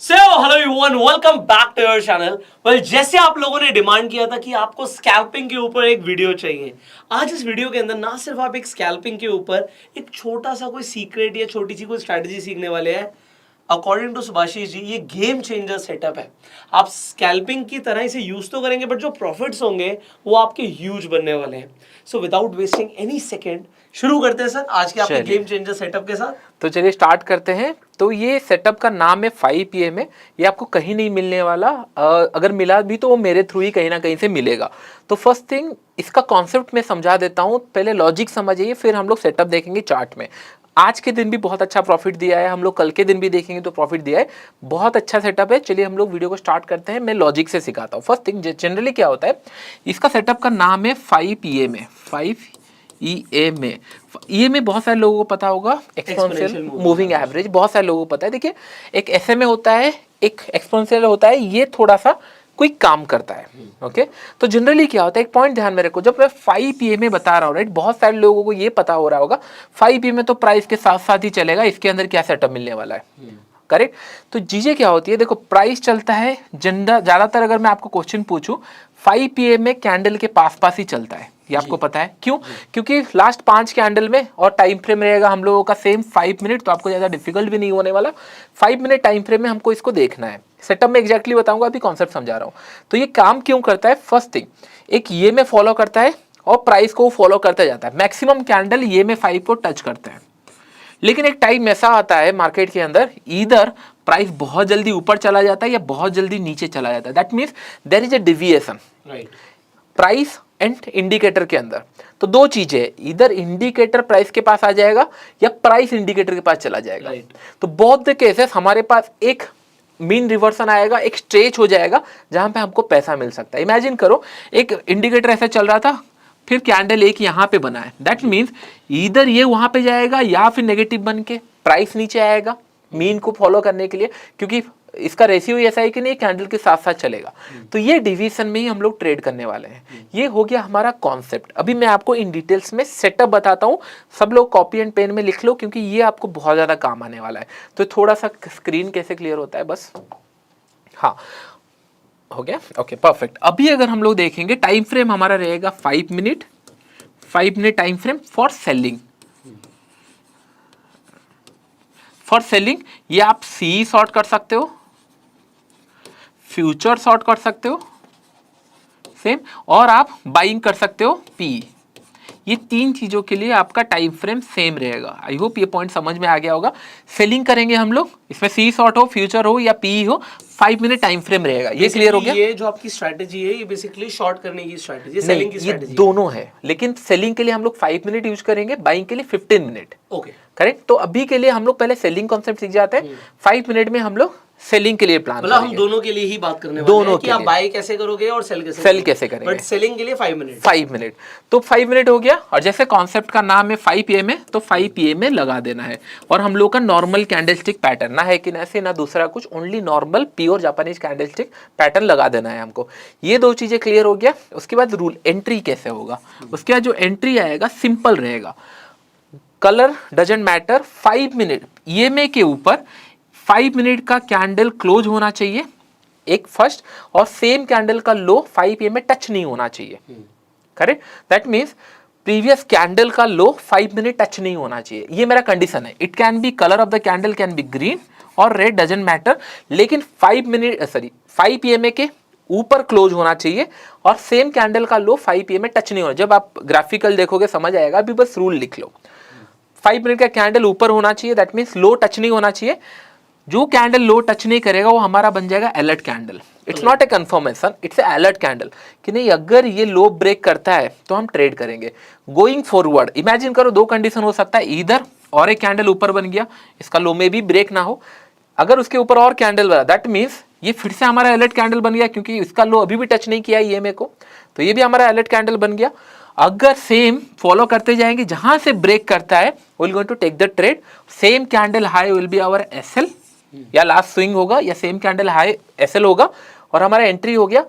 Hello everyone, welcome back to your channel. Well, जैसे आप लोगों ने डिमांड किया था कि आपको स्कैल्पिंग के ऊपर एक वीडियो चाहिए, आज इस वीडियो के अंदर ना सिर्फ आप एक स्कैल्पिंग के ऊपर एक छोटा सा कोई सीक्रेट या छोटी सी कोई स्ट्रैटेजी सीखने वाले हैं। अकॉर्डिंग टू सुभाषिश जी, ये गेम चेंजर सेटअप है। आप स्कैल्पिंग की तरह इसे यूज तो करेंगे, बट जो प्रॉफिट्स होंगे वो आपके ह्यूज बनने वाले हैं। So without wasting any second शुरू करते हैं सर आज के आपके गेम चेंजर सेटअप के साथ। तो चलिए स्टार्ट करते हैं। तो ये सेटअप का नाम है 5 PM है। ये आपको कहीं नहीं मिलने वाला, अगर मिला भी तो वो मेरे थ्रू ही कहीं ना कहीं से मिलेगा। तो फर्स्ट थिंग, इसका कॉन्सेप्ट मैं समझा देता हूँ, पहले लॉजिक समझिए, फिर हम लोग सेटअप देखेंगे चार्ट में। आज के दिन भी बहुत अच्छा प्रॉफिट दिया है, हम लोग कल के दिन भी देखेंगे तो प्रॉफिट दिया है, बहुत अच्छा सेटअप है। चलिए हम लोग वीडियो को स्टार्ट करते हैं, मैं लॉजिक से सिखाता हूँ। फर्स्ट थिंग, जनरली क्या होता है, इसका सेटअप का नाम है 5 PM है, 5 EMA। EMA बहुत सारे लोगों को पता होगा, एक्सपोनेंशियल मूविंग एवरेज, बहुत सारे लोगों को पता है। देखिए, एक SMA होता है, एक एक्सपोनेंशियल होता है, ये थोड़ा सा कोई काम करता है। ओके, तो जनरली क्या होता है, एक पॉइंट ध्यान में रखो, जब मैं 5 PMA बता रहा हूँ, राइट, बहुत सारे लोगों को ये पता हो रहा होगा 5 PMA तो प्राइस के साथ साथ ही चलेगा, इसके अंदर क्या सेटअप मिलने वाला है। करेक्ट। तो चीजें क्या होती है, देखो, प्राइस चलता है ज्यादातर, अगर मैं आपको क्वेश्चन पूछूं, 5 PM में कैंडल के पास पास ही चलता है, ये आपको पता है क्यों? क्योंकि लास्ट 5 कैंडल में, और टाइम फ्रेम रहेगा हम लोगों का सेम 5 मिनट, तो आपको ज्यादा डिफिकल्ट भी नहीं होने वाला। 5 मिनट टाइम फ्रेम में हमको इसको देखना है। सेटअप में एग्जैक्टली बताऊंगा, अभी कॉन्सेप्ट समझा रहा हूँ। तो ये काम क्यों करता है, फर्स्ट थिंग, एक ये में फॉलो करता है और प्राइस को फॉलो करता जाता है। मैक्सिमम कैंडल ये में 5 को टच करते हैं, लेकिन एक टाइम ऐसा आता है मार्केट के अंदर, इधर प्राइस बहुत जल्दी ऊपर चला जाता है या बहुत जल्दी नीचे चला जाता है। That means there is a deviation, right, price and indicator के अंदर। तो दो चीजें है, इधर इंडिकेटर प्राइस के पास आ जाएगा या प्राइस इंडिकेटर के पास चला जाएगा। तो बोथ द केसेस हमारे पास एक मीन रिवर्सन आएगा, एक स्ट्रेच हो जाएगा जहां पे हमको पैसा मिल सकता है। इमेजिन करो, एक इंडिकेटर ऐसा चल रहा था, फिर कैंडल एक यहाँ पे बना है, दैट मीन्स इधर ये वहां पे जाएगा या फिर नेगेटिव बन के प्राइस नीचे आएगा मीन को फॉलो करने के लिए, क्योंकि इसका रेशियो ऐसा है कि नहीं, कैंडल के साथ साथ चलेगा। तो ये डिवीजन में ही हम लोग ट्रेड करने वाले हैं। ये हो गया हमारा कॉन्सेप्ट। अभी मैं आपको इन डिटेल्स में सेटअप बताता हूँ, सब लोग कॉपी एंड पेन में लिख लो, क्योंकि ये आपको बहुत ज़्यादा काम आने वाला है। तो थोड़ा सा स्क्रीन कैसे क्लियर होता है, बस, हाँ, हो गया, ओके, परफेक्ट। अभी अगर हम लोग देखेंगे, टाइम फ्रेम हमारा रहेगा 5 minute, 5 minute time frame for selling. For selling ये आप सी शॉर्ट कर सकते हो, फ्यूचर शॉर्ट कर सकते हो सेम, और आप बाइंग कर सकते हो पी। ये तीन चीजों के लिए आपका टाइम फ्रेम सेम रहेगा। आई होप ये पॉइंट समझ में आ गया होगा। सेलिंग करेंगे हम लोग, इसमें सी शॉर्ट हो, फ्यूचर हो या पी हो, 5 मिनट टाइम फ्रेम रहेगा। ये क्लियर हो गया? ये जो आपकी स्ट्रैटेजी है, ये बेसिकली शॉर्ट करने की स्ट्रैटेजी, सेलिंग की स्ट्रैटेजी, ये दोनों है, लेकिन सेलिंग के लिए हम लोग 5 मिनट यूज करेंगे, बाइंग के लिए 15 मिनट। Okay, correct. तो अभी के लिए हम लोग पहले सेलिंग कॉन्सेप्ट सीख जाते हैं, 5 मिनट में हम लोग सेलिंग के लिए प्लान मतलब हम दोनों के लिए ही बात करने वाले हैं कि आप बाय कैसे करोगे और सेल कैसे करेंगे, बट सेलिंग के लिए 5 मिनट, 5 मिनट। तो 5 मिनट हो गया, और जैसे कॉन्सेप्ट का नाम है 5 PM है, तो 5 PM में लगा देना है। और हम लोग का नॉर्मल कैंडलस्टिक पैटर्न, ना है कि ना ऐसे ना दूसरा कुछ, only normal pure Japanese candlestick pattern लगा देना है हमको। ये दो चीजें क्लियर हो गया। उसके बाद रूल एंट्री कैसे होगा, उसके बाद जो एंट्री आएगा सिंपल रहेगा, colour doesn't matter. 5 minute EMA के ऊपर 5 मिनट का कैंडल क्लोज होना चाहिए, एक फर्स्ट, और सेम कैंडल का लो 5 PM में टच नहीं होना चाहिए। Correct. That means previous candle का लो 5 मिनट टच नहीं होना चाहिए, ये मेरा कंडीशन है। It can be colour of the candle can be green और रेड, डजंट मैटर, लेकिन 5 PM के ऊपर क्लोज होना चाहिए, और सेम कैंडल का लो 5 PM में टच नहीं होना। जब आप ग्राफिकल देखोगे समझ आएगा, अभी बस रूल लिख लो। 5 मिनट का कैंडल ऊपर होना चाहिए, दैट मीन्स लो टच नहीं होना चाहिए। जो कैंडल लो टच नहीं करेगा वो हमारा बन जाएगा alert candle. It's not a confirmation, it's a alert candle, कि नहीं, अगर ये लो ब्रेक करता है तो हम ट्रेड करेंगे। गोइंग फॉरवर्ड इमेजिन करो, दो कंडीशन हो सकता है, इधर और एक कैंडल ऊपर बन गया, इसका लो में भी ब्रेक ना हो, अगर उसके ऊपर और कैंडल बना, दैट मीन्स ये फिर से हमारा अलर्ट कैंडल बन गया, क्योंकि इसका लो अभी भी टच नहीं किया EMA को, तो ये भी हमारा अलर्ट कैंडल बन गया। अगर सेम फॉलो करते जाएंगे, जहां से ब्रेक करता है will going to take the trade. Same candle high will be our SL, या लास्ट स्विंग होगा, या सेम कैंडल हाई SL होगा, और हमारा एंट्री हो गया।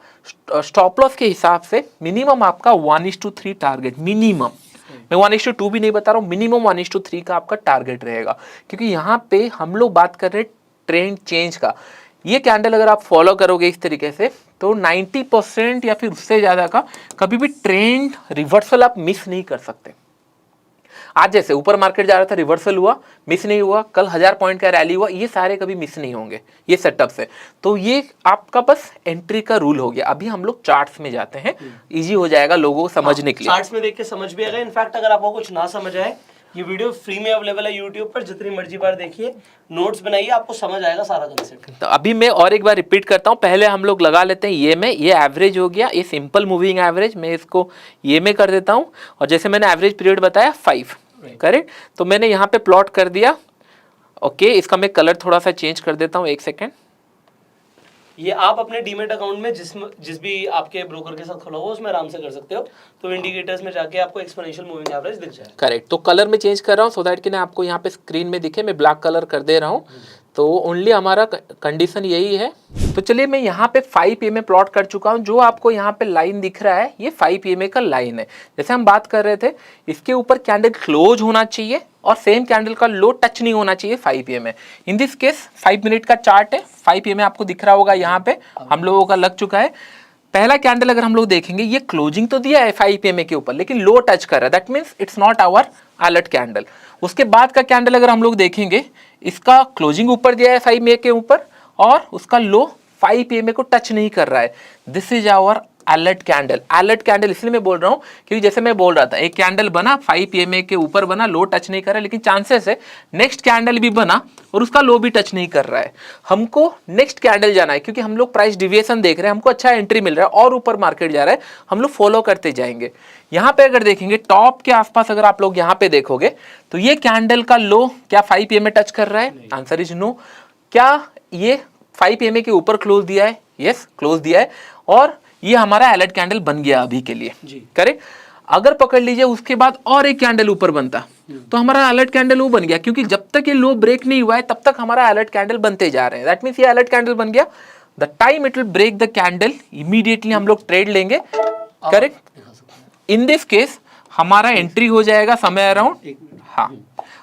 स्टॉप लॉस के हिसाब से मिनिमम आपका 1:3 टारगेट, मिनिमम, मैं 1:2 भी नहीं बता रहा हूँ, मिनिमम 1:3 का आपका टारगेट रहेगा, क्योंकि यहाँ पे हम लोग बात कर रहे हैं ट्रेंड चेंज का। ये कैंडल अगर आप फॉलो करोगे इस तरीके से तो 90% या फिर उससे ज़्यादा का कभी भी ट्रेंड रिवर्सल आप मिस नहीं कर सकते। आज जैसे ऊपर मार्केट जा रहा था, रिवर्सल हुआ, मिस नहीं हुआ, कल 1000 पॉइंट का रैली हुआ, ये सारे कभी मिस नहीं होंगे ये सेटअप से। तो ये आपका बस एंट्री का रूल हो गया। अभी हम लोग चार्ट्स में जाते हैं, इजी हो जाएगा लोगों को समझने के लिए। चार्ट्स में देख के समझ भी आएगा। इनफैक्ट अगर आपको कुछ ना समझ आए, ये वीडियो फ्री में अवेलेबल है यूट्यूब पर, जितनी मर्जी बार देखिए, नोट्स बनाइए, आपको समझ आएगा सारा कंसेप्ट। तो अभी मैं और एक बार रिपीट करता हूँ, पहले हम लोग लगा लेते हैं ये में, ये एवरेज हो गया, ये सिंपल मूविंग एवरेज, मैं इसको ये में कर देता हूँ। और जैसे मैंने एवरेज पीरियड बताया 5, करेक्ट। तो मैंने यहाँ पे प्लॉट कर दिया। ओके, इसका मैं कलर थोड़ा सा चेंज कर देता हूँ, एक सेकेंड। ये आप अपने डीमेट अकाउंट में जिस भी आपके ब्रोकर के साथ खुला हुआ उसमें आराम से कर सकते हो। तो इंडिकेटर्स में जाके आपको एक्सपोनेंशियल मूविंग एवरेज दिख जाएगा। करेक्ट। तो कलर में चेंज कर रहा हूँ सो दैट कि ना आपको यहाँ पे स्क्रीन में दिखे। मैं ब्लैक कलर कर दे रहा हूँ, तो ओनली हमारा कंडीशन यही है। तो चलिए मैं यहाँ पे 5 PM प्लॉट कर चुका हूँ। जो आपको यहाँ पे लाइन दिख रहा है ये 5 PM का लाइन है। जैसे हम बात कर रहे थे, इसके ऊपर कैंडल क्लोज होना चाहिए और सेम कैंडल का लो टच नहीं होना चाहिए 5 PM। In this case 5 minute का चार्ट है, 5 PM आपको दिख रहा होगा, यहाँ पे हम लोगों का लग चुका है। पहला कैंडल अगर हम लोग देखेंगे, ये क्लोजिंग तो दिया है 5 PM के ऊपर, लेकिन लो टच कर रहा है, that means it's not our alert candle. उसके बाद का कैंडल अगर हम लोग देखेंगे, इसका क्लोजिंग ऊपर दिया है 5 PM के ऊपर और उसका लो 5 PM को टच नहीं कर रहा है। This is our alert candle. Alert candle इसलिए मैं बोल रहा हूँ क्योंकि जैसे मैं बोल रहा था, एक कैंडल बना 5 PM के ऊपर बना, लो टच नहीं कर रहा है, लेकिन चांसेस है नेक्स्ट कैंडल भी बना और उसका लो भी टच नहीं कर रहा है। हमको नेक्स्ट कैंडल जाना है क्योंकि हम लोग प्राइस डिविएशन देख रहे हैं, हमको अच्छा एंट्री मिल रहा है और ऊपर मार्केट जा रहा है, हम लोग फॉलो करते जाएंगे। यहाँ पे अगर देखेंगे टॉप के आसपास, अगर आप लोग यहाँ पे देखोगे तो ये कैंडल का लो क्या 5 PM में टच कर रहा है? Answer is no. क्या ये 5 PM के ऊपर क्लोज दिया है? यस, क्लोज दिया है और ये हमारा अलर्ट कैंडल बन गया अभी के लिए, करेक्ट। अगर पकड़ लीजिए उसके बाद और एक कैंडल ऊपर बनता तो हमारा अलर्ट कैंडल वो बन गया, क्योंकि जब तक ये लो ब्रेक नहीं हुआ है तब तक हमारा अलर्ट कैंडल बनते जा रहे हैं। दैट मीन्स ये अलर्ट कैंडल बन गया। The time it will break the candle, immediately हम लोग ट्रेड लेंगे, करेक्ट। इन दिस केस हमारा एंट्री हो जाएगा समय अराउंड, हाँ,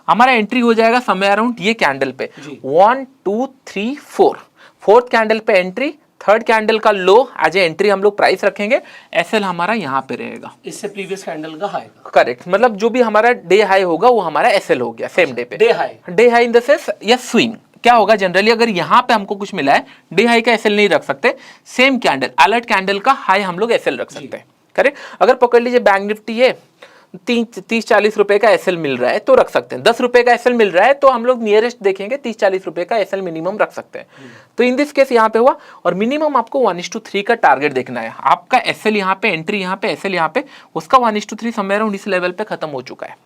हमारा एंट्री हो जाएगा समय अराउंड ये कैंडल पे 1 2 3 4, फोर्थ कैंडल पे एंट्री, थर्ड कैंडल का लो एज ए एंट्री हम लोग प्राइस रखेंगे। एसएल हमारा यहाँ पे रहेगा, इससे प्रीवियस कैंडल का हाई, करेक्ट। मतलब जो भी हमारा डे हाई होगा वो हमारा एसएल हो गया सेम डे पे। Day high in the sense या स्विंग क्या होगा, जनरली अगर यहाँ पे हमको कुछ मिला है, डे हाई का एसएल नहीं रख सकते, सेम कैंडल अलर्ट कैंडल का हाई हम लोग एसएल रख सकते हैं, करेक्ट। अगर पकड़ लीजिए बैंक निफ्टी है 30-40 रुपए का एसएल मिल रहा है तो रख सकते हैं, 10 रुपए का एसएल मिल रहा है तो हम लोग नियरेस्ट देखेंगे 30-40 रुपए का एसएल मिनिमम रख सकते हैं। तो इन दिस केस यहाँ पे हुआ और मिनिमम आपको 1:3 का टारगेट देखना है। आपका एसएल यहाँ पे, एंट्री यहाँ पे, एसएल यहाँ पे, उसका 1:3 समय अराउंड इस लेवल पे खत्म हो चुका है,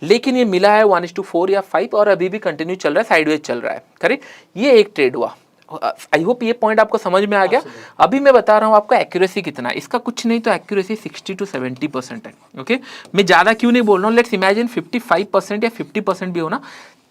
लेकिन ये मिला है 1:4 या 5 और अभी भी कंटिन्यू चल रहा है, साइडवेज चल रहा है, करेक्ट। ये एक ट्रेड हुआ। आई होप ये पॉइंट आपको समझ में आ गया। अभी मैं बता रहा हूँ आपका एक्यूरेसी कितना है, इसका कुछ नहीं तो एक्यूरेसी 60 to 70% है, ओके। मैं ज़्यादा क्यों नहीं बोल रहा हूँ, लेट्स इमेजिन 55% या 50% भी होना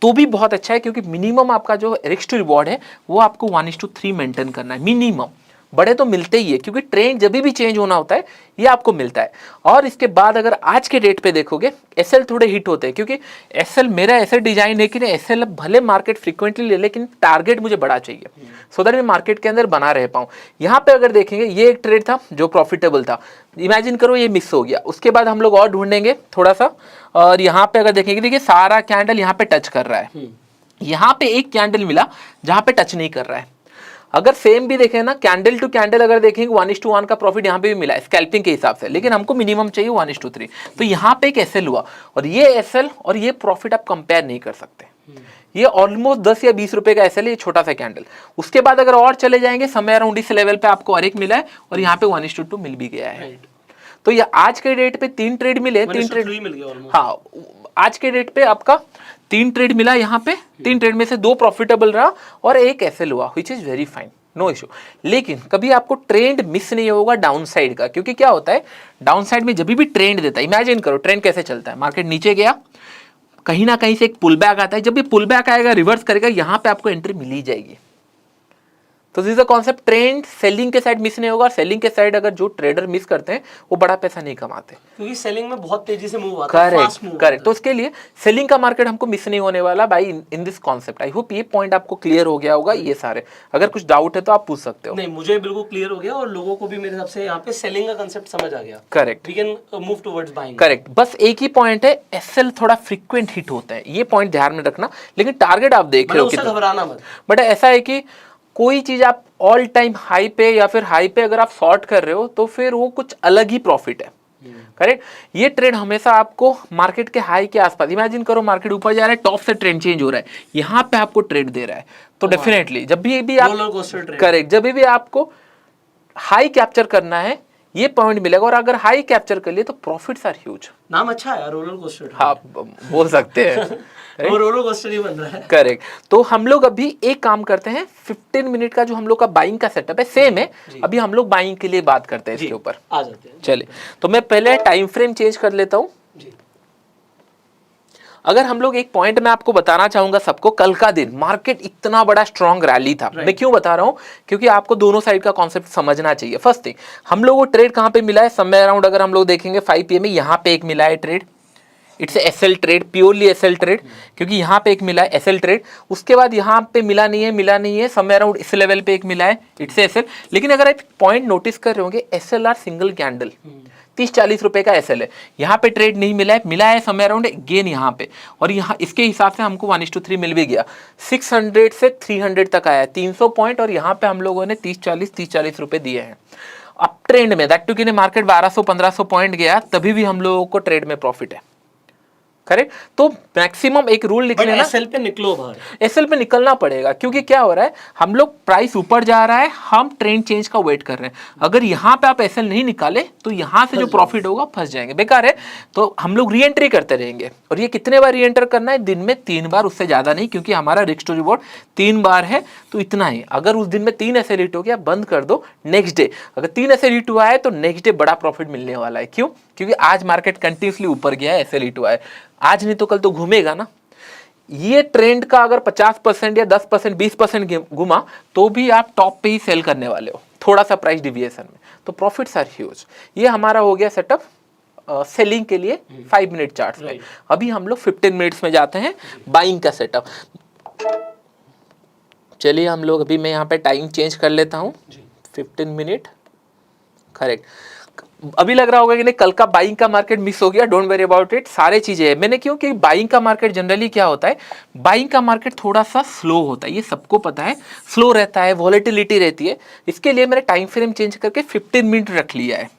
तो भी बहुत अच्छा है, क्योंकि मिनिमम आपका जो रिस्क टू रिवॉर्ड है वो आपको 1:3 मेंटेन करना है मिनिमम। बड़े तो मिलते ही है क्योंकि ट्रेंड जब भी चेंज होना होता है ये आपको मिलता है। और इसके बाद अगर आज के डेट पे देखोगे एसएल थोड़े हिट होते हैं, क्योंकि एसएल मेरा ऐसे डिजाइन है कि एसएल भले मार्केट फ्रीक्वेंटली ले, लेकिन टारगेट मुझे बड़ा चाहिए सो दैट मैं मार्केट के अंदर बना रह पाऊँ। यहाँ पे अगर देखेंगे ये एक ट्रेड था जो प्रॉफिटेबल था, इमेजिन करो ये मिस हो गया, उसके बाद हम लोग और ढूंढेंगे थोड़ा सा। और यहाँ पे अगर देखेंगे, देखिए सारा कैंडल यहाँ पे टच कर रहा है, यहाँ पे एक कैंडल मिला जहाँ पे टच नहीं कर रहा है। अगर सेम भी देखें ना, कैंडल टू कैंडल अगर देखेंगे 1:1 का प्रॉफिट यहाँ पे भी मिला है स्कैल्पिंग के हिसाब से, लेकिन हमको मिनिमम चाहिए 1:3। तो यहाँ पे एक एसएल हुआ और ये एसएल और ये प्रॉफिट आप कंपेयर नहीं कर सकते। ये ऑलमोस्ट 10 या 20 रुपए का एसएल है, ये छोटा सा कैंडल। उसके बाद अगर और चले जाएंगे समय अराउंड इस लेवल पे आपको और एक मिला है और यहाँ पे 1:2 मिल भी गया है। तो ये आज के डेट पे 3 ट्रेड मिले, 3 ट्रेड मिल गया। हाँ, आज के डेट पे आपका 3 ट्रेड मिला यहाँ पे, 3 ट्रेड में से 2 प्रॉफिटेबल रहा और एक एसएल हुआ, which is very fine, no issue. लेकिन कभी आपको ट्रेंड मिस नहीं होगा डाउन साइड का, क्योंकि क्या होता है डाउन साइड में जब भी ट्रेंड देता है, इमेजिन करो ट्रेंड कैसे चलता है, मार्केट नीचे गया, कहीं ना कहीं से एक पुल बैक आता है, जब भी पुल बैक आएगा रिवर्स करेगा, यहाँ पे आपको एंट्री मिल ही जाएगी। तो this is concept, trend selling के साइड मिस नहीं होगा, और सेलिंग के साइड अगर जो ट्रेडर मिस करते हैं वो बड़ा पैसा नहीं कमाते, क्योंकि सेलिंग में बहुत तेजी से मूव आता है, फास्ट मूव। करेक्ट। तो उसके लिए सेलिंग का मार्केट हमको मिस नहीं होने वाला by in this concept. I hope ये पॉइंट आपको क्लियर हो गया होगा। ये सारे अगर कुछ डाउट है तो आप पूछ सकते हो। नहीं, मुझे बिल्कुल क्लियर हो गया और लोगों को भी मेरे हिसाब से यहाँ पे सेलिंग का कांसेप्ट समझ आ गया। Correct, we can move towards buying. Correct. बस एक ही पॉइंट है, एसएल थोड़ा फ्रीक्वेंट हिट होता है, ये पॉइंट ध्यान में रखना। लेकिन टारगेट आप देख रहे हो, उससे घबराना मत। बट ऐसा है कि कोई चीज आप ऑल टाइम हाई पे या फिर हाई पे अगर आप शॉर्ट कर रहे हो तो फिर वो कुछ अलग ही प्रॉफिट है। करेक्ट। ये ट्रेड हमेशा आपको मार्केट के हाई के आसपास, इमेजिन करो मार्केट ऊपर जा रहा है, टॉप से ट्रेंड चेंज हो रहा है, यहाँ पे आपको ट्रेड दे रहा है, तो डेफिनेटली जब भी आप, करेक्ट, जब भी आपको हाई कैप्चर करना है ये पॉइंट मिलेगा, और अगर हाई कैप्चर कर लिए तो प्रॉफिट्स आर ह्यूज। नाम अच्छा है, रोलर कोस्टर। हाँ, बोल सकते हैं। वो रोलर कोस्टर ही बन रहा है। करेक्ट। तो हम लोग अभी एक काम करते हैं, 15 मिनट का जो हम लोग का बाइंग का सेटअप है सेम है, अभी हम लोग बाइंग के लिए बात करते हैं इसके ऊपर आ जाते हैं। चलिए, तो मैं पहले टाइम फ्रेम चेंज कर लेता हूँ। अगर हम लोग एक पॉइंट में आपको बताना चाहूंगा सबको, कल का दिन मार्केट इतना बड़ा स्ट्रॉन्ग रैली था। मैं क्यों बता रहा हूं, क्योंकि आपको दोनों साइड का कॉन्सेप्ट समझना चाहिए। फर्स्ट थिंग, हम लोग को ट्रेड कहां पे मिला है, समय अराउंड अगर हम लोग देखेंगे 5 PM में, यहाँ पे एक मिला है trade, it's SL trade, purely SL trade, क्योंकि यहाँ पे एक मिला है एसएल ट्रेड। उसके बाद यहाँ पे मिला नहीं है, समय अराउंड इस लेवल पे एक मिला है, इट्स एसएल। लेकिन अगर आप पॉइंट नोटिस कर रहे होंगे, एसएल आर सिंगल कैंडल, 30-40 रुपए का एसएल है, यहाँ पे ट्रेड नहीं मिला है समय अराउंड गेन यहाँ पे, और यहाँ इसके हिसाब से हमको 1:3 मिल भी गया। 600 से 300 तक आया, 300 पॉइंट, और यहाँ पे हम लोगों ने 30-40 रुपए दिए हैं। अब ट्रेंड में दैट टू कि मार्केट 1200-1500 पॉइंट गया, तभी भी हम लोगों को ट्रेड में प्रॉफिट है। करेक्ट। तो मैक्सिमम एक रूल लिख लेना, एसएल पे निकलो बाहर, एसएल पे निकलना पड़ेगा, क्योंकि क्या हो रहा है, हम लोग प्राइस ऊपर जा रहा है, हम ट्रेंड चेंज का वेट कर रहे हैं। अगर यहाँ पे आप एसएल नहीं निकाले तो यहाँ से जो प्रॉफिट होगा फंस जाएंगे, बेकार है। तो हम लोग री एंट्री करते रहेंगे, और ये कितने बार री एंटर करना है, दिन में 3 बार, उससे ज्यादा नहीं, क्योंकि हमारा रिस्क टू रिवॉर्ड 3 बार है, तो इतना ही। अगर उस दिन में 3 एसएल हिट हो गया, बंद कर दो, नेक्स्ट डे अगर 3 एसएल हिट हुआ है तो नेक्स्ट डे बड़ा प्रॉफिट मिलने वाला है। क्यों? क्योंकि आज मार्केट कंटिन्यूसली ऊपर गया है, एसएल हिट हुआ है, आज नहीं तो कल तो घूमेगा ना। ये ट्रेंड का अगर 50% या 10%, 20% घुमा तो भी आप टॉप पे ही सेल करने वाले हो, थोड़ा सा प्राइस डिविएशन में, तो प्रॉफिट्स आर ह्यूज। ये हमारा हो गया सेटअप सेलिंग के लिए 5 मिनट चार्ट में। अभी हम लोग 15 मिनट्स में जाते हैं बाइंग का सेटअप। चलिए हम लोग, अभी मैं यहाँ पे टाइम चेंज कर लेता हूँ, 15 मिनट, करेक्ट। अभी लग रहा होगा कि नहीं कल का बाइंग का मार्केट मिस हो गया, डोंट वरी अबाउट इट, सारे चीजें हैं। मैंने क्यों कि बाइंग का मार्केट जनरली क्या होता है, बाइंग का मार्केट थोड़ा सा स्लो होता है, ये सबको पता है, स्लो रहता है, वॉलेटिलिटी रहती है। इसके लिए मैंने टाइम फ्रेम चेंज करके 15 मिनट रख लिया है।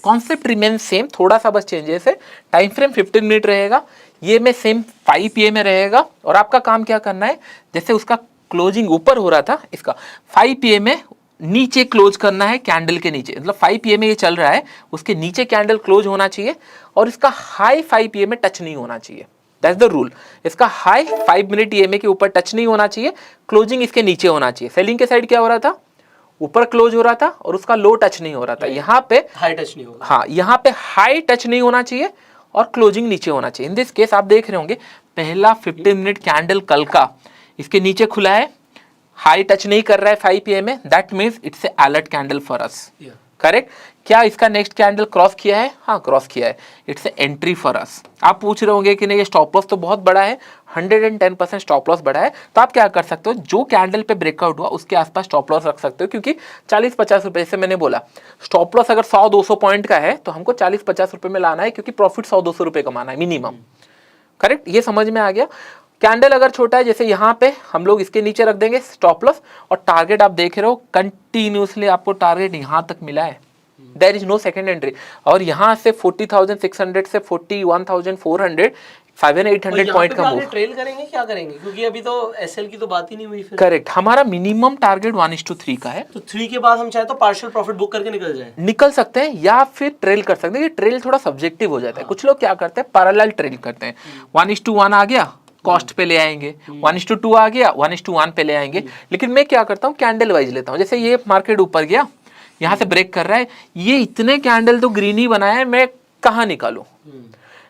कॉन्सेप्ट रिमेन सेम, थोड़ा सा बस चेंजेस है। टाइम फ्रेम 15 मिनट रहेगा, ये में सेम 5 PM में रहेगा, और आपका काम क्या करना है, जैसे उसका क्लोजिंग ऊपर हो रहा था, इसका 5 PM में नीचे क्लोज करना है, कैंडल के नीचे, मतलब 5 PM में ये चल रहा है, उसके नीचे कैंडल क्लोज होना चाहिए, और इसका हाई 5 PM में टच नहीं होना चाहिए। That's the rule. इसका हाई 5 मिनट EMA के ऊपर टच नहीं होना चाहिए, क्लोजिंग इसके नीचे होना चाहिए। सेलिंग के साइड क्या हो रहा था, ऊपर क्लोज हो रहा था और उसका लो टच नहीं हो रहा था, यहाँ पे हाई टच नहीं होगा। हाँ, यहाँ पे हाई टच नहीं होना चाहिए और क्लोजिंग नीचे होना चाहिए। इन दिस केस आप देख रहे होंगे, पहला 15 मिनट कैंडल कल का इसके नीचे खुला है, हाई टच नहीं कर रहा है 5 PM में, that means it's a alert candle for us. Correct. क्या इसका नेक्स्ट कैंडल क्रॉस किया है? हाँ, क्रॉस किया है, it's a entry for us. आप पूछ रहे होंगे कि नहीं ये स्टॉप लॉस तो बहुत बड़ा है, 110% स्टॉप लॉस बड़ा है, तो आप क्या कर सकते हो, जो कैंडल पे ब्रेकआउट हुआ उसके आसपास स्टॉप लॉस रख सकते हो, क्योंकि 40-50 रुपए से मैंने बोला, स्टॉप लॉस अगर 100-200 पॉइंट का है तो हमको 40-50 रुपए में लाना है, क्योंकि प्रॉफिट 100-200 रुपए कमाना है मिनिमम। करेक्ट, ये समझ में आ गया। कैंडल अगर छोटा है, जैसे यहाँ पे हम लोग इसके नीचे रख देंगे स्टॉप लॉस, और टारगेट आप देख रहे हो कंटिन्यूसली आपको टारगेट यहाँ तक मिला है, there is no second entry. और यहाँ से 40,600 से 41,400, 700-800 पॉइंट का मूव। ट्रेल करेंगे क्या करेंगे, क्योंकि अभी तो एसएल की तो बात ही नहीं हुई फिर। करेक्ट, हमारा मिनिमम टारगेट 1:3 का है, तो 3 के बाद हम चाहे तो पार्शियल प्रॉफिट बुक करके निकल सकते हैं, या फिर ट्रेल कर सकते हैं। ट्रेल थोड़ा सब्जेक्टिव हो जाता है, कुछ लोग क्या करते हैं पैरेलल ट्रेल करते हैं, 1:1 आ गया कॉस्ट पे ले आएंगे, 1:2 आ गया 1:1 पे ले आएंगे। लेकिन मैं क्या करता हूँ, कैंडल वाइज लेता हूँ। जैसे ये मार्केट ऊपर गया, यहाँ से ब्रेक कर रहा है, ये इतने कैंडल तो ग्रीन ही बनाया है, मैं कहाँ निकालूं,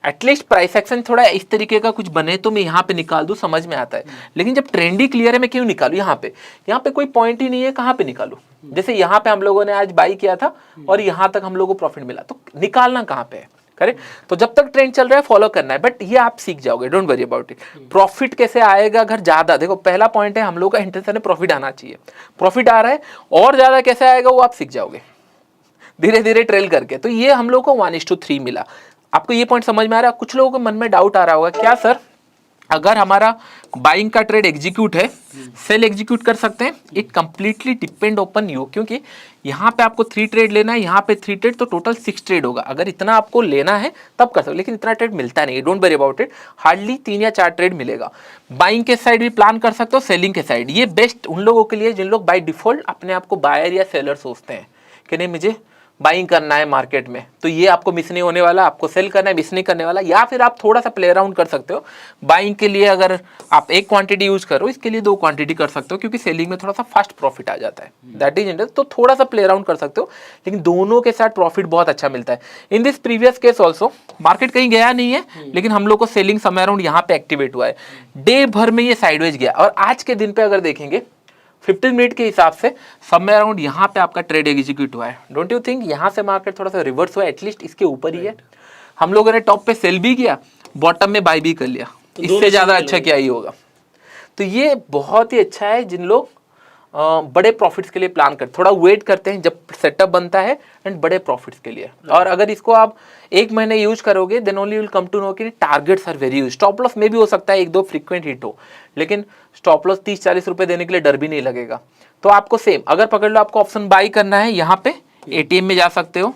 एटलीस्ट प्राइस एक्शन थोड़ा इस तरीके का कुछ बने तो मैं यहाँ पे निकाल दूं, समझ में आता है। लेकिन जब ट्रेंड ही क्लियर है मैं क्यों निकालूं यहाँ पे कोई पॉइंट ही नहीं है, कहाँ पे निकालूं। जैसे यहाँ पे हम लोगों ने आज बाई किया था और यहाँ तक हम लोगों को प्रॉफिट मिला, तो निकालना कहाँ पे है, करेक्ट। तो जब तक ट्रेंड चल रहा है फॉलो करना है, बट ये आप सीख जाओगे, don't worry about it. Profit कैसे आएगा अगर ज्यादा, देखो पहला पॉइंट है हम लोग का इंटेंशन है प्रॉफिट आना चाहिए, प्रॉफिट आ रहा है और ज्यादा कैसे आएगा वो आप सीख जाओगे धीरे धीरे ट्रेल करके। तो ये हम लोग को 1:3 मिला। आपको ये पॉइंट समझ में आ रहा है? कुछ लोगों के मन में डाउट आ रहा होगा, क्या सर अगर हमारा बाइंग का ट्रेड एग्जीक्यूट है, सेल एग्जीक्यूट कर सकते हैं? It completely depend open you, क्योंकि यहाँ पे आपको 3 ट्रेड लेना है, यहाँ पे 3 ट्रेड, तो टोटल 6 ट्रेड होगा। अगर इतना आपको लेना है तब कर सकते हो, लेकिन इतना ट्रेड मिलता नहीं है, don't worry about it. Hardly 3 या 4 ट्रेड मिलेगा। बाइंग के साइड भी प्लान कर सकते हो, सेलिंग के साइड। ये बेस्ट उन लोगों के लिए जिन लोग बाय डिफॉल्ट अपने आप को बायर या सेलर सोचते हैं कि नहीं मुझे बाइंग करना है मार्केट में, तो ये आपको मिस नहीं होने वाला, आपको सेल करना है मिस नहीं करने वाला। या फिर आप थोड़ा सा प्ले अराउंड कर सकते हो। बाइंग के लिए अगर आप 1 क्वांटिटी यूज करो, इसके लिए 2 क्वांटिटी कर सकते हो, क्योंकि सेलिंग में थोड़ा सा फास्ट प्रॉफिट आ जाता है, दैट इज इंटरेस्ट। तो थोड़ा सा प्ले अराउंड कर सकते हो, लेकिन दोनों के साथ प्रॉफिट बहुत अच्छा मिलता है। In this previous case also market कहीं गया नहीं है, लेकिन हम लोग को सेलिंग समय अराउंड यहाँ पे एक्टिवेट हुआ है, डे भर में ये साइडवेज गया। और आज के दिन पे अगर देखेंगे 15 मिनट के हिसाब से समय अराउंड यहाँ पे आपका ट्रेड एग्जीक्यूट हुआ है। डोंट यू थिंक यहाँ से मार्केट थोड़ा सा रिवर्स हुआ है, एटलीस्ट इसके ऊपर ही है। हम लोगों ने टॉप पे सेल भी किया, बॉटम में बाय भी कर लिया, तो इससे ज्यादा अच्छा क्या ही होगा। तो ये बहुत ही अच्छा है जिन लोग बड़े प्रॉफिट्स के लिए प्लान करते, थोड़ा वेट करते हैं जब सेटअप बनता है एंड बड़े प्रॉफिट्स के लिए। और अगर इसको आप 1 महीने यूज करोगे then only will come to know कि targets are very huge. Stop loss में भी हो सकता है 1-2 फ्रीक्वेंट हिट हो, लेकिन स्टॉप लॉस 30-40 रुपए देने के लिए डर भी नहीं लगेगा। तो आपको सेम अगर पकड़ लो, आपको ऑप्शन बाई करना है, यहाँ पे एटीएम में जा सकते हो।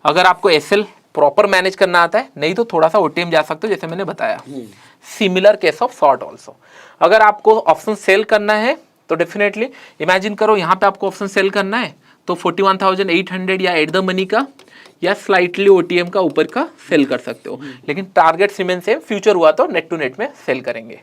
अगर आपको एसएल प्रॉपर मैनेज करना आता है, नहीं तो थोड़ा सा ओटीएम जा सकते हो, जैसे मैंने बताया। Similar case of short also. अगर आपको ऑप्शन सेल करना है तो डेफिनेटली इमेजिन करो यहाँ पे आपको ऑप्शन सेल करना है तो 41,800 या एट द मनी का या स्लाइटली ओटीएम का ऊपर का सेल कर सकते हो, लेकिन टारगेट रिमेन सेम। फ्यूचर हुआ तो नेट टू नेट में सेल करेंगे।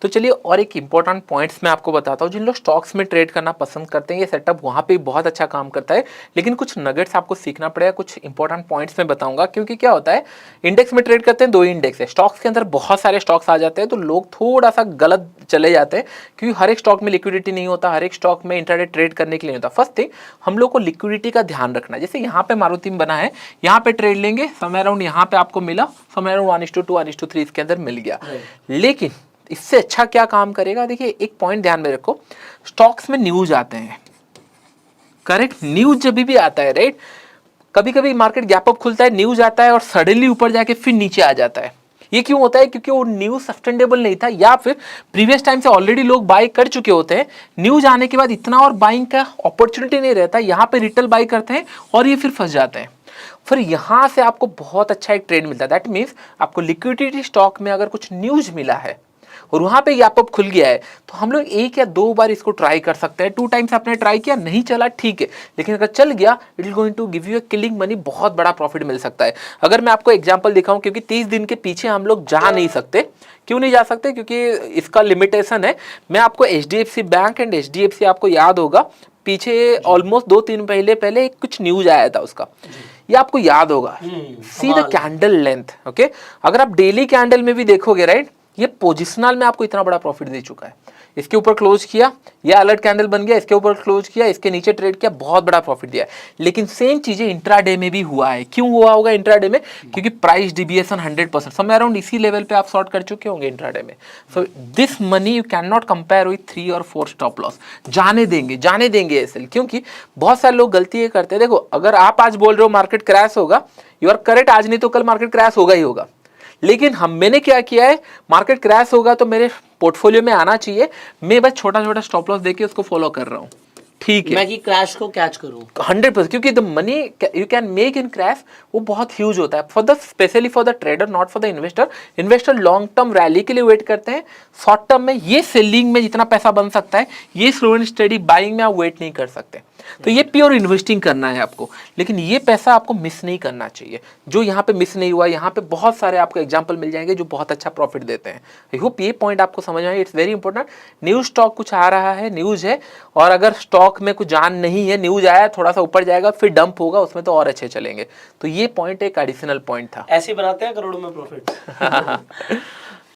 तो चलिए और एक इंपॉर्टेंट पॉइंट्स मैं आपको बताता हूँ। जिन लोग स्टॉक्स में ट्रेड करना पसंद करते हैं, ये सेटअप वहाँ पे बहुत अच्छा काम करता है, लेकिन कुछ नगेट्स आपको सीखना पड़ेगा। कुछ इंपॉर्टेंट पॉइंट्स मैं बताऊंगा, क्योंकि क्या होता है इंडेक्स में ट्रेड करते हैं, 2 इंडेक्स है, स्टॉक्स के अंदर बहुत सारे स्टॉक्स आ जाते हैं, तो लोग थोड़ा सा गलत चले जाते हैं, क्योंकि हर एक स्टॉक में लिक्विडिटी नहीं होता, हर एक स्टॉक में इंट्राडे ट्रेड करने के लिए नहीं होता। फर्स्ट थिंग हम लोग को लिक्विडिटी का ध्यान रखना है। जैसे यहाँ पे मारुति में बना है, यहाँ पे ट्रेड लेंगे, समय अराउंड यहाँ पे आपको मिला, समय अराउंड 1:2 1:3 इसके अंदर मिल गया। लेकिन इससे अच्छा क्या काम करेगा, देखिए एक पॉइंट ध्यान में रखो, स्टॉक्स में न्यूज आते हैं, करेक्ट। न्यूज जब भी आता है, राइट, कभी कभी मार्केट गैप अप खुलता है, न्यूज आता है और सडनली ऊपर जाके फिर नीचे आ जाता है। ये क्यों होता है? क्योंकि वो न्यूज सस्टेनेबल नहीं था, या फिर प्रीवियस टाइम से ऑलरेडी लोग बाय कर चुके होते हैं। न्यूज आने के बाद इतना और बाइंग का अपॉर्चुनिटी नहीं रहता, यहाँ पे रिटेल बाय करते हैं और ये फिर फंस जाते हैं। फिर यहाँ से आपको बहुत अच्छा एक ट्रेड मिलता है। दैट मीन्स आपको लिक्विडिटी स्टॉक में अगर कुछ न्यूज मिला है और वहां पे गैप अप खुल गया है, तो हम लोग 1 या 2 बार इसको ट्राई कर सकते हैं। 2 टाइम्स आपने ट्राई किया, नहीं चला, ठीक है, लेकिन अगर चल गया it is going to give you a killing money, बहुत बड़ा प्रॉफिट मिल सकता है। अगर मैं आपको एग्जांपल दिखाऊं, क्योंकि 30 दिन के पीछे हम लोग जा नहीं सकते। क्यों नहीं जा सकते? क्योंकि इसका लिमिटेशन है। मैं आपको HDFC बैंक एंड HDFC आपको याद होगा, पीछे ऑलमोस्ट 2-3 पहले कुछ न्यूज आया था उसका, ये आपको याद होगा। See the candle length, okay. अगर आप डेली कैंडल में भी देखोगे, राइट, ये पोजिशनल में आपको इतना बड़ा प्रॉफिट दे चुका है। इसके ऊपर क्लोज किया, ये अलर्ट कैंडल बन गया, इसके ऊपर क्लोज किया, इसके नीचे ट्रेड किया, बहुत बड़ा प्रॉफिट दिया है। लेकिन सेम चीजें इंट्राडे में भी हुआ है। क्यों हुआ होगा इंट्राडे में? क्योंकि प्राइस डिविएशन 100% समय अराउंड इसी लेवल पे आप शॉर्ट कर चुके होंगे इंट्राडे में। So this money you can not compare with 3 और 4 स्टॉप लॉस। जाने देंगे एसएल, क्योंकि बहुत सारे लोग गलती ये करते हैं। देखो, अगर आप आज बोल रहे हो मार्केट क्रैश होगा, यू आर करेक्ट, आज नहीं तो कल मार्केट क्रैश होगा ही होगा। लेकिन मैंने क्या किया है, मार्केट क्रैश होगा तो मेरे पोर्टफोलियो में आना चाहिए, मैं बस छोटा छोटा स्टॉप लॉस देके उसको फॉलो कर रहा हूँ, ठीक है, मैं कि क्रैश को कैच करूं 100%। क्योंकि the money you can make in crash वो बहुत ह्यूज होता है, for the specially for the trader, not for the investor. Investor long term rally के लिए वेट करते हैं, शॉर्ट टर्म में ये सेलिंग में जितना पैसा बन सकता है, ये स्लो एंड स्टडी बाइंग में आप वेट नहीं कर सकते। तो ये प्योर इन्वेस्टिंग करना है आपको, लेकिन ये पैसा आपको मिस नहीं करना चाहिए। जो यहाँ पे मिस नहीं हुआ, यहाँ पे बहुत सारे आपको एग्जांपल मिल जाएंगे जो बहुत अच्छा प्रॉफिट देते हैं। आई होप ये पॉइंट आपको समझ में आए। It's very important. News stock कुछ आ रहा है, न्यूज है, और अगर स्टॉक में कुछ जान नहीं है, न्यूज आया थोड़ा सा ऊपर जाएगा फिर डंप होगा, उसमें तो और अच्छे चलेंगे। तो ये पॉइंट एक एडिशनल पॉइंट था। ऐसे ही बनाते हैं करोड़ों में प्रॉफिट।